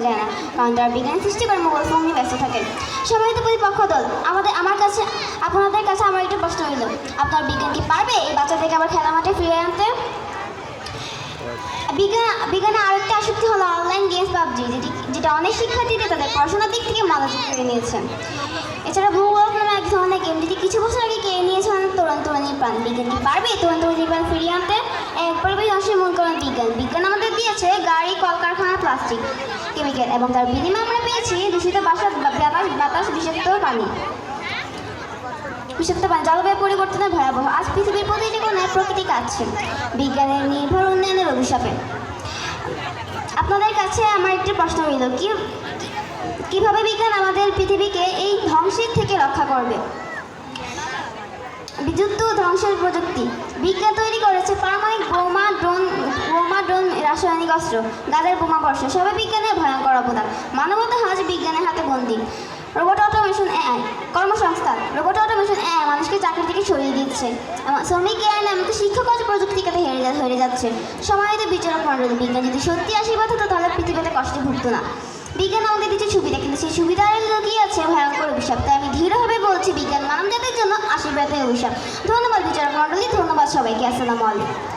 যায় না, কারণ তারা বিজ্ঞান সৃষ্টি করে মোবাইল ফোন নিয়ে ব্যস্ত থাকে। সম্মানিত প্রতিপক্ষ দল, আপনাদের কাছে আমার একটা প্রশ্ন রইল, আপনার বিজ্ঞান কি পারবে এই বাচ্চাদেরকে আবার খেলা মাঠে ফিরিয়ে আনতে? বিজ্ঞানে আরেকটা আসক্তি হলো অনলাইন গেমস পাবজি, যেটা অনেক শিক্ষার্থীদের তাদের পড়াশোনার দিক থেকে মনোযোগ কেড়ে নিয়েছে। এছাড়া ভূগোল নামে এক ধরনের গেম, যেটি কিছু বছর আগে কেড়ে নিয়েছে অনেক তরুণীর প্রাণ। বিজ্ঞান কি পারবে তরুণীর প্রাণ ফিরিয়ে আনতে? এক পরিবেশ ধ্বংসের মূল কারণ বিজ্ঞান আমাদের দিয়েছে গাড়ি, কলকারখানা, প্লাস্টিক, কেমিক্যাল, এবং তার বিনিময়ে আমরা পেয়েছি দূষিত বাতাস, বিষাক্ত পানি, জলবায়ু পরিবর্তনের ভয়াবহ। আজ পৃথিবীর প্রতিটি কোণায় প্রকৃতি কাঁদছে বিজ্ঞানের নির্ভর উন্নয়নের অভিশাপে। আপনাদের কাছে আমার একটি প্রশ্ন রইল, কিভাবে বিজ্ঞান আমাদের পৃথিবীকে এই ধ্বংসের থেকে রক্ষা করবে? বিদ্যুৎ ধ্বংসের প্রযুক্তি বিজ্ঞান তৈরি করেছে, পারমাণবিক বোমা, ড্রোন, রাসায়নিক অস্ত্র, গাছের বোমা বর্ষা, সবই বিজ্ঞানের ভয়ঙ্কর অবদান। মানবতা আজ বিজ্ঞানের হাতে বন্দী। রোবট অটোমেশন, এআই কর্মসংস্থান। রোবট অটোমেশন, এআই মানুষকে চাকরি থেকে সরিয়ে দিচ্ছে, শ্রমিক এআই এমনকি শিক্ষক আজ প্রযুক্তির কাছে হেরে যাচ্ছে। সময়তে বিচারক মণ্ডলী, বিজ্ঞান যদি সত্যি আশীর্বাদ হতো তাহলে পৃথিবীতে কষ্টে ভুগত না। বিজ্ঞান আমাদের দিচ্ছে সুবিধা, কিন্তু সেই সুবিধার লুকিয়ে আছে ভয়ঙ্কর অভিশাপ। তাই আমি দৃঢ়ভাবে বলছি, বিজ্ঞান মানবজাতির জন্য আশীর্বাদের অভিশাপ। ধন্যবাদ বিচারক মণ্ডলী, ধন্যবাদ সবাইকে। আসসালামু আলাইকুম।